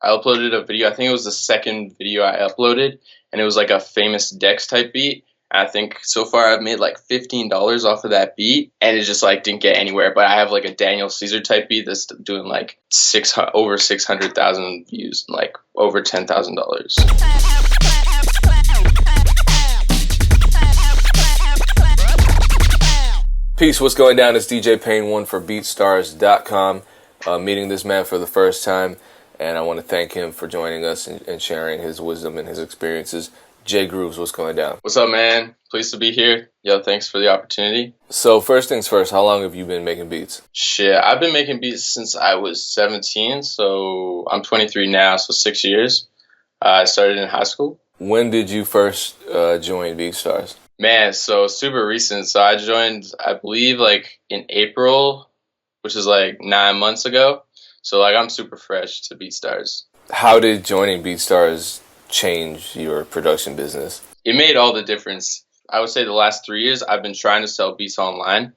I uploaded a video. I think it was the second video I uploaded, and it was like a famous Dex type beat. I think so far I've made like $15 off of that beat, and it just like didn't get anywhere. But I have like a Daniel Caesar type beat that's doing like over 600,000 views and like over $10,000. Peace, what's going down? It's DJ Payne 1 for BeatStars.com. Meeting this man for the first time, and I want to thank him for joining us and sharing his wisdom and his experiences. Jay Grooves, what's going down? What's up, man? Pleased to be here. Yo, thanks for the opportunity. So first things first, how long have you been making beats? Shit, I've been making beats since I was 17, so I'm 23 now, so 6 years. I started in high school. When did you first join BeatStars? Man, so super recent. So I joined, I believe, like in April, which is like 9 months ago. So like I'm super fresh to BeatStars. How did joining BeatStars change your production business? It made all the difference. I would say the last 3 years I've been trying to sell beats online,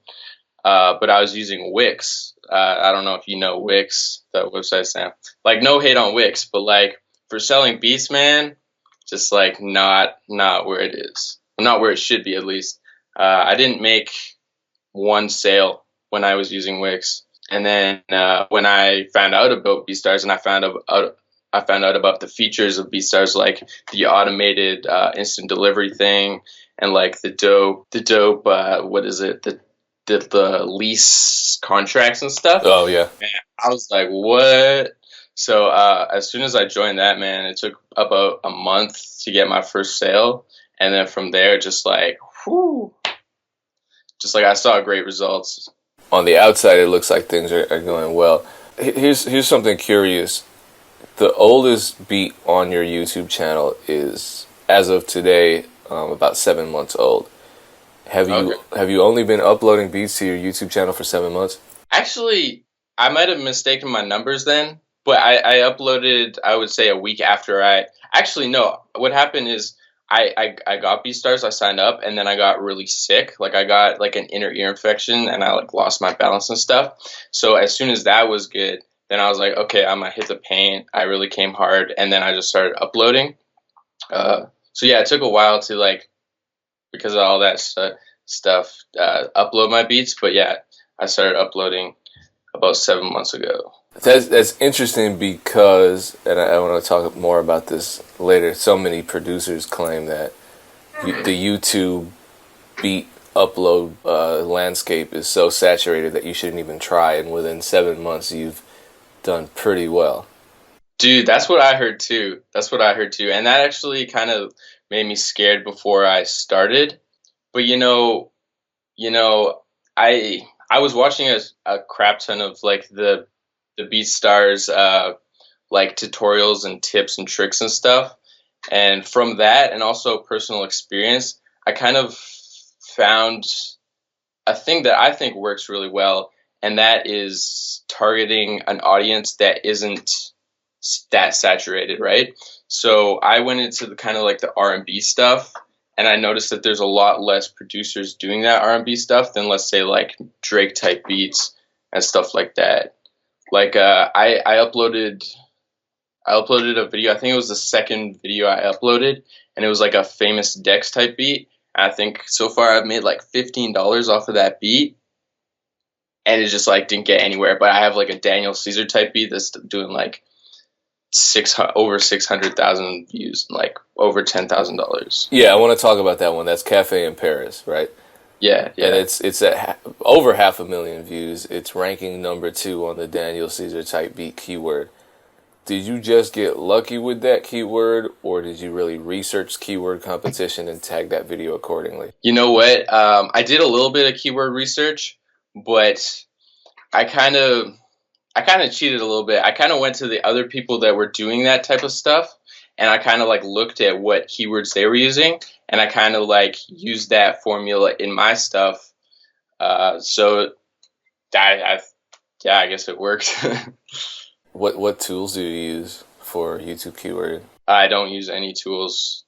but I was using Wix. I don't know if you know Wix, the website now. Like no hate on Wix, but like for selling beats, man, just like not where it is. Not where it should be, at least. I didn't make one sale when I was using Wix. And then when I found out about BeatStars and I found out about the features of BeatStars, like the automated instant delivery thing and like the dope what is it, the lease contracts and stuff. Oh yeah. Man, I was like, what? So as soon as I joined that, man, it took about a month to get my first sale. And then from there, just like I saw great results. On the outside, it looks like things are going well. Here's something curious. The oldest beat on your YouTube channel is, as of today, about 7 months old. Have you only been uploading beats to your YouTube channel for 7 months? Actually, I might have mistaken my numbers then, but I uploaded, I would say, a week after Actually, no. What happened is I got BeatStars, I signed up, and then I got really sick. Like I got like an inner ear infection, and I like lost my balance and stuff. So as soon as that was good, then I was like, okay, I'm gonna hit the paint. I really came hard, and then I just started uploading. So yeah, it took a while to like, because of all that stuff, upload my beats. But yeah, I started uploading about 7 months ago. That's interesting because, and I want to talk more about this later, so many producers claim that the YouTube beat upload landscape is so saturated that you shouldn't even try, and within 7 months you've done pretty well. Dude, that's what I heard too. And that actually kind of made me scared before I started. But you know, I was watching a crap ton of like the BeatStars like tutorials and tips and tricks and stuff. And from that and also personal experience, I kind of found a thing that I think works really well, and that is targeting an audience that isn't that saturated, right? So I went into the kind of like the R&B stuff, and I noticed that there's a lot less producers doing that R&B stuff than, let's say, like Drake type beats and stuff like that. Like I uploaded a video. I think it was the second video I uploaded, and it was like a famous Dex type beat. And I think so far I've made like $15 off of that beat, and it just like didn't get anywhere. But I have like a Daniel Caesar type beat that's doing like over 600,000 views and like over $10,000. Yeah, I want to talk about that one. That's Cafe in Paris, right? Yeah. And it's at over 500,000 views. It's ranking number 2 on the Daniel Caesar type beat keyword. Did you just get lucky with that keyword, or did you really research keyword competition and tag that video accordingly? You know what? I did a little bit of keyword research, but I kind of cheated a little bit. I kind of went to the other people that were doing that type of stuff, and I kind of like looked at what keywords they were using, and I kind of like used that formula in my stuff. So I guess it worked. What tools do you use for YouTube keywording? I don't use any tools.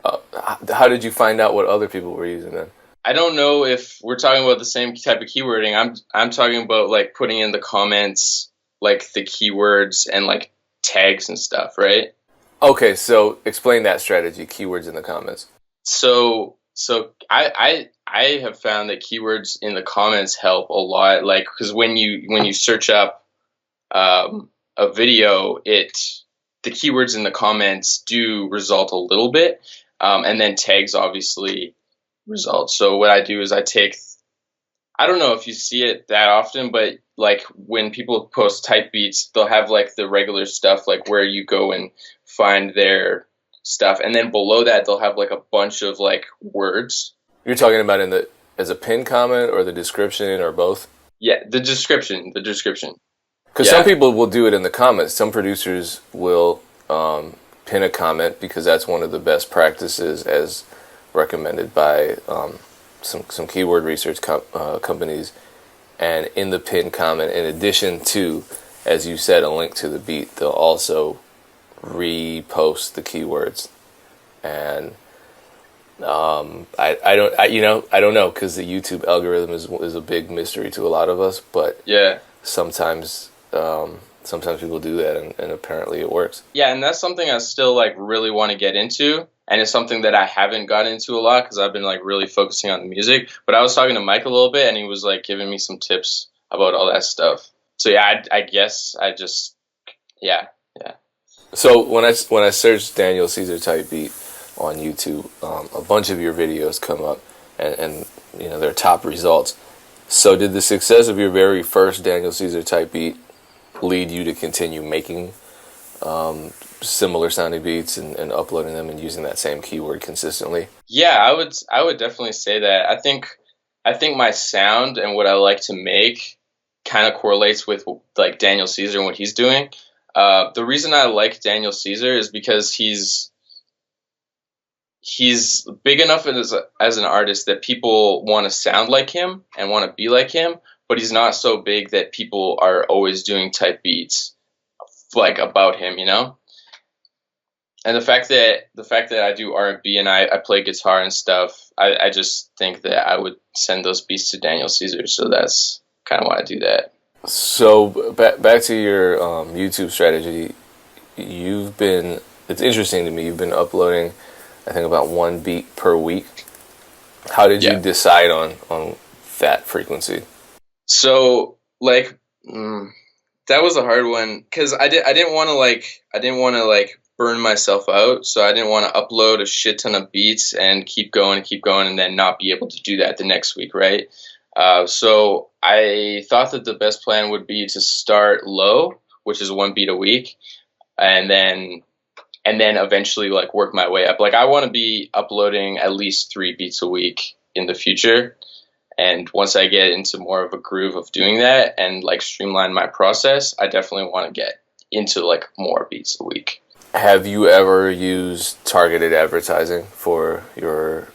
How did you find out what other people were using then? I don't know if we're talking about the same type of keywording. I'm talking about like putting in the comments like the keywords and like tags and stuff, right? Okay, so explain that strategy, keywords in the comments. So I have found that keywords in the comments help a lot. Like, because when you search up a video, the keywords in the comments do result a little bit, and then tags obviously result. So what I do is I don't know if you see it that often, but like when people post type beats, they'll have like the regular stuff, like where you go and find their stuff, and then below that they'll have like a bunch of like words. You're talking about in the as a pinned comment or the description or both? Yeah, the description. Because some Yeah, people will do it in the comments. Some producers will pin a comment because that's one of the best practices as recommended by some keyword research companies. And in the pinned comment, in addition to, as you said, a link to the beat, they'll also repost the keywords. And I don't know because the YouTube algorithm is a big mystery to a lot of us, but yeah. sometimes sometimes people do that, and apparently it works. Yeah, and that's something I still like really want to get into, and it's something that I haven't gotten into a lot because I've been like really focusing on the music. But I was talking to Mike a little bit, and he was like giving me some tips about all that stuff. So yeah, I guess I just yeah, yeah. So when I search Daniel Caesar type beat on YouTube, a bunch of your videos come up, and they're top results. So did the success of your very first Daniel Caesar type beat lead you to continue making similar sounding beats and uploading them and using that same keyword consistently? Yeah, I would definitely say that. I think my sound and what I like to make kind of correlates with like Daniel Caesar and what he's doing. The reason I like Daniel Caesar is because he's big enough as an artist that people want to sound like him and want to be like him, but he's not so big that people are always doing type beats like about him, you know? And the fact that I do R&B and I play guitar and stuff, I just think that I would send those beats to Daniel Caesar, so that's kind of why I do that. So back to your YouTube strategy, it's interesting to me, you've been uploading, I think, about one beat per week. How did you Yeah. decide on that frequency? So like that was a hard one because I didn't want to burn myself out, so I didn't want to upload a shit ton of beats and keep going and then not be able to do that the next week, right? So I thought that the best plan would be to start low, which is one beat a week, and then eventually like work my way up. Like I want to be uploading at least 3 beats a week in the future. And once I get into more of a groove of doing that and like streamline my process, I definitely want to get into like more beats a week. Have you ever used targeted advertising for your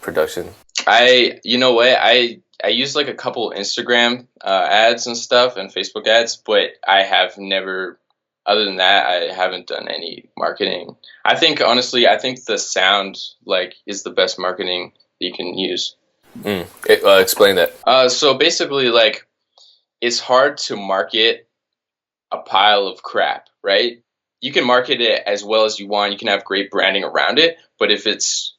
production? You know what, I use like a couple Instagram ads and stuff and Facebook ads, but I have never. Other than that, I haven't done any marketing. I think honestly, I think the sound like is the best marketing you can use. Explain that. So basically, like it's hard to market a pile of crap, right? You can market it as well as you want. You can have great branding around it, but if it's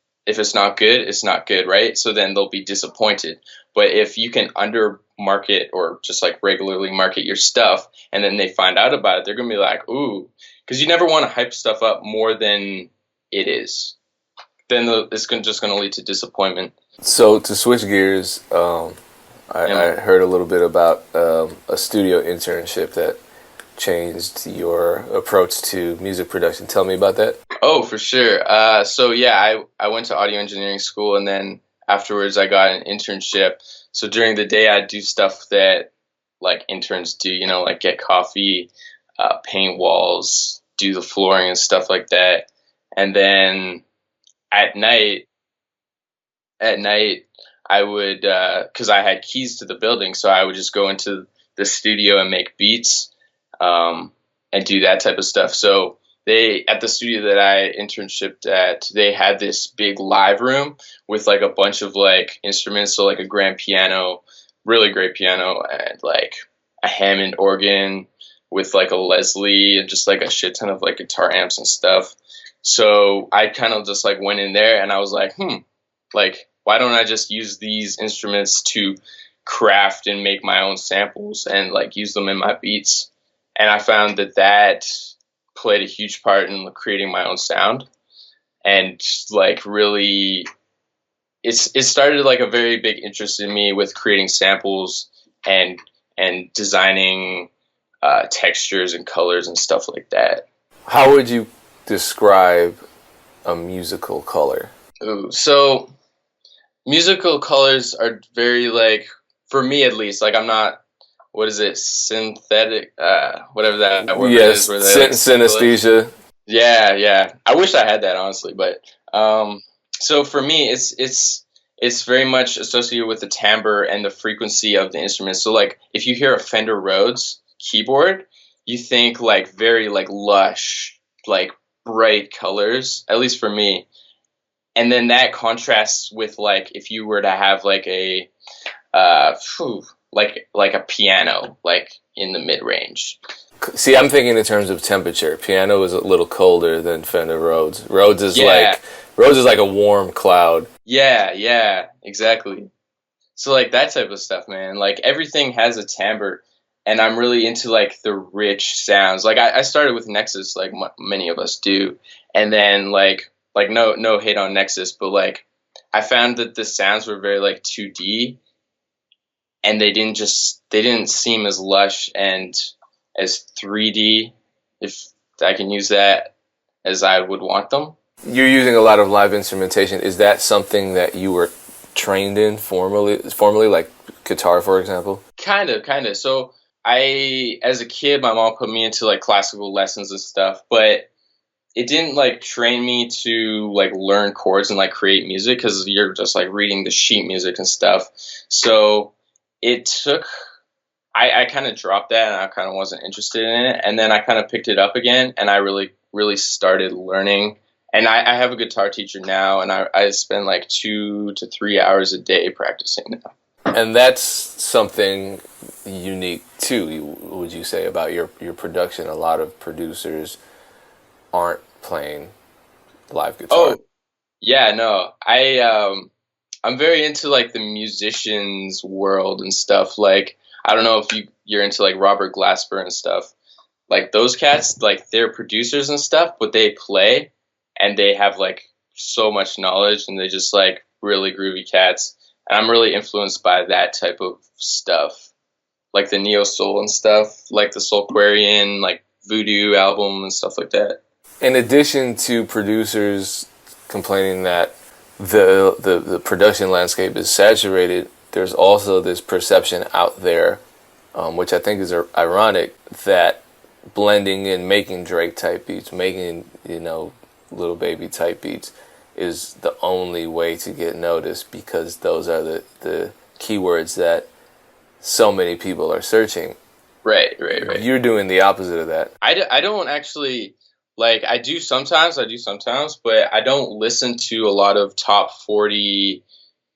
not good, it's not good, right? So then they'll be disappointed. But if you can under market or just like regularly market your stuff and then they find out about it, they're going to be like, ooh, because you never want to hype stuff up more than it is. Then just going to lead to disappointment. So to switch gears, I heard a little bit about a studio internship that changed your approach to music production. Tell me about that. Oh, for sure. So yeah, I went to audio engineering school and then afterwards I got an internship. So during the day I'd do stuff that like interns do, like get coffee, paint walls, do the flooring and stuff like that. And then at night I would, cause I had keys to the building. So I would just go into the studio and make beats, and do that type of stuff. So at the studio that I internshipped at, they had this big live room with like a bunch of like instruments. So like a grand piano, really great piano, and like a Hammond organ, with like a Leslie and just like a shit ton of like guitar amps and stuff. So I kind of just like went in there and I was like, like, why don't I just use these instruments to craft and make my own samples and like use them in my beats? And I found that played a huge part in creating my own sound. And like really, it started like a very big interest in me with creating samples and designing textures and colors and stuff like that. How would you describe a musical color? Ooh, so musical colors are very like, for me at least, like I'm not, what is it, synthetic, whatever that word is. Where they, like, synesthesia. Yeah. I wish I had that, honestly, but so for me, it's very much associated with the timbre and the frequency of the instrument. So like if you hear a Fender Rhodes keyboard, you think like very like lush, like bright colors, at least for me. And then that contrasts with like if you were to have like a like a piano like in the mid range. See, I'm thinking in terms of temperature. Piano is a little colder than Fender Rhodes. Rhodes is like a warm cloud. Yeah, exactly. So like that type of stuff, man. Like everything has a timbre, and I'm really into like the rich sounds. Like I started with Nexus, like many of us do, and then like no hate on Nexus, but like I found that the sounds were very like 2D, and they didn't seem as lush and as 3D, if I can use that, as I would want them. You're using a lot of live instrumentation. Is that something that you were trained in formally, like guitar, for example? Kind of. So as a kid, my mom put me into like classical lessons and stuff, but it didn't like train me to like learn chords and like create music, because you're just like reading the sheet music and stuff. So it took, I kind of dropped that and I kind of wasn't interested in it. And then I kind of picked it up again and I really started learning. And I have a guitar teacher now, and I spend like 2 to 3 hours a day practicing now. And that's something unique too, would you say, about your production? A lot of producers aren't playing live guitar. Oh, yeah, no. I'm very into like the musicians world and stuff. Like, I don't know if you're into like Robert Glasper and stuff. Like those cats, like they're producers and stuff, but they play and they have like so much knowledge and they just like really groovy cats. And I'm really influenced by that type of stuff, like the neo soul and stuff, like the Soulquarian, like Voodoo album and stuff like that. In addition to producers complaining that the production landscape is saturated, there's also this perception out there, which I think is ironic, that blending in, making Drake type beats, making, Little Baby type beats is the only way to get noticed, because those are the keywords that so many people are searching. Right. You're doing the opposite of that. I don't actually, like, I do sometimes, but I don't listen to a lot of top 40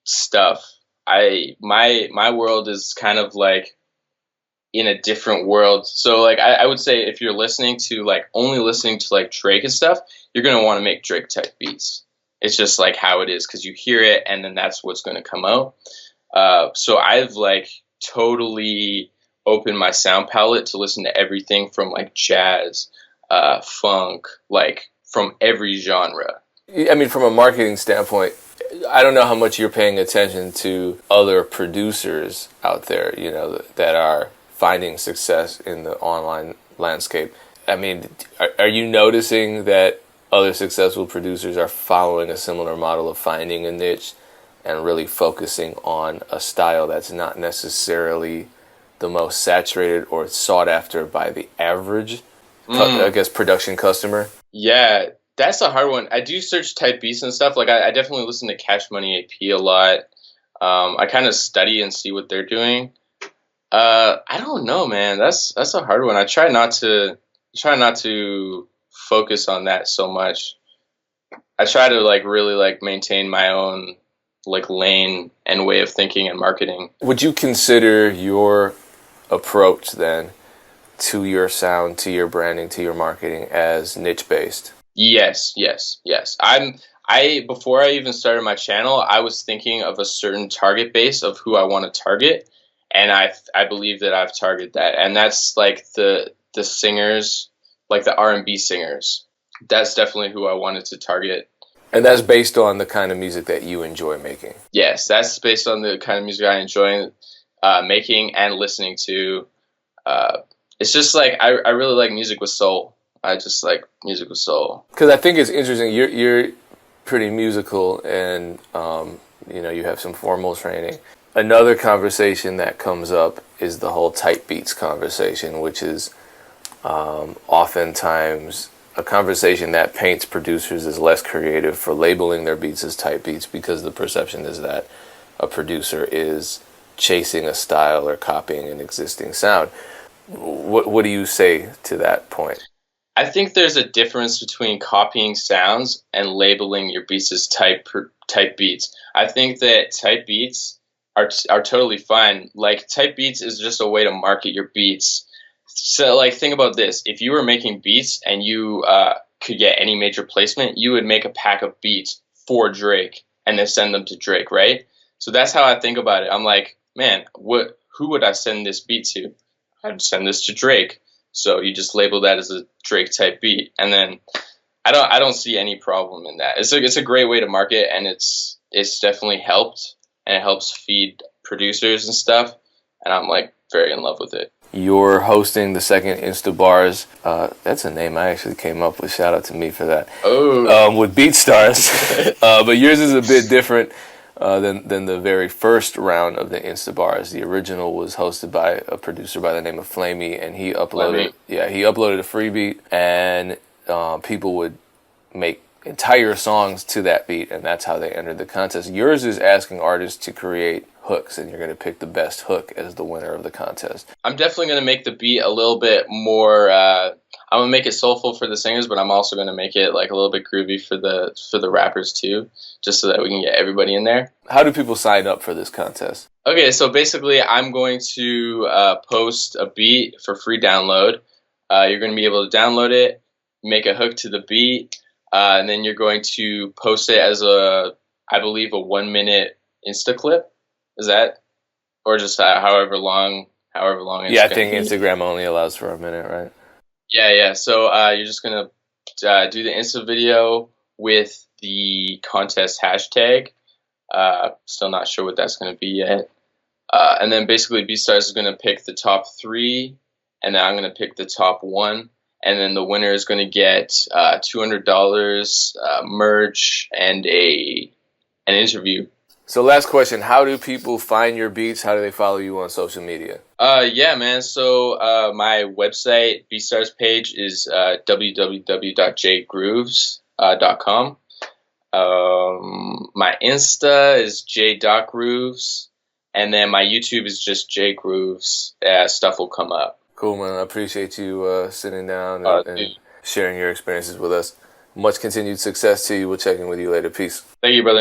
stuff. My world is kind of like in a different world. So like I would say if you're only listening to like Drake and stuff, you're going to want to make Drake type beats. It's just like how it is, because you hear it and then that's what's going to come out. So I've like totally opened my sound palette to listen to everything from like jazz, funk, like from every genre. I mean, from a marketing standpoint, I don't know how much you're paying attention to other producers out there, that are finding success in the online landscape. I mean, are you noticing that other successful producers are following a similar model of finding a niche and really focusing on a style that's not necessarily the most saturated or sought after by the average, I guess, production customer? Yeah, that's a hard one. I do search type beats and stuff. Like I definitely listen to Cash Money AP a lot. I kind of study and see what they're doing. I don't know, man. That's a hard one. I try not to focus on that so much. I try to like really like maintain my own like lane and way of thinking and marketing. Would you consider your approach then to your sound, to your branding, to your marketing as niche based? Yes, yes, yes. I before I even started my channel, I was thinking of a certain target base of who I want to target, and I believe that I've targeted that, and that's like the singers, like the R&B singers. That's definitely who I wanted to target. And that's based on the kind of music that you enjoy making. Yes, that's based on the kind of music I enjoy making and listening to. It's just like I really like music with soul. I just like music with soul. Because I think it's interesting. You're pretty musical, and you have some formal training. Another conversation that comes up is the whole type beats conversation, which is oftentimes a conversation that paints producers as less creative for labeling their beats as type beats, because the perception is that a producer is chasing a style or copying an existing sound. What do you say to that point? I think there's a difference between copying sounds and labeling your beats as type beats. I think that type beats are totally fine. Like, type beats is just a way to market your beats. So, like, think about this. If you were making beats and you could get any major placement, you would make a pack of beats for Drake and then send them to Drake, right? So that's how I think about it. I'm like, man, who would I send this beat to? I'd send this to Drake. So you just label that as a Drake type beat, and then I don't see any problem in that. It's a great way to market, and it's definitely helped, and it helps feed producers and stuff, and I'm like very in love with it. You're hosting the second InstaBars. That's a name I actually came up with. Shout out to me for that. Oh, with BeatStars, but yours is a bit different than the very first round of the InstaBars. The original was hosted by a producer by the name of Flamey, and he uploaded a free beat, and people would make entire songs to that beat, and that's how they entered the contest. Yours is asking artists to create hooks, and you're going to pick the best hook as the winner of the contest. I'm definitely going to make the beat a little bit more. I'm gonna make it soulful for the singers, but I'm also gonna make it like a little bit groovy for the rappers too, just so that we can get everybody in there. How do people sign up for this contest? Okay, so basically, I'm going to post a beat for free download. You're going to be able to download it, make a hook to the beat, and then you're going to post it as I believe, a 1 minute Insta clip. Is that, or just however long? Yeah, I think Instagram only allows for a minute, right? Yeah. So you're just gonna do the Insta video with the contest hashtag. Still not sure what that's gonna be yet. And then basically BeatStars is gonna pick the top 3, and then I'm gonna pick the top 1, and then the winner is gonna get $200, merch, and an interview. So last question, how do people find your beats? How do they follow you on social media? Yeah, man. So my website, BeatStars page, is www.jgrooves.com. My Insta is j.grooves, and then my YouTube is just jgrooves. Stuff will come up. Cool, man. I appreciate you sitting down and sharing your experiences with us. Much continued success to you. We'll check in with you later. Peace. Thank you, brother.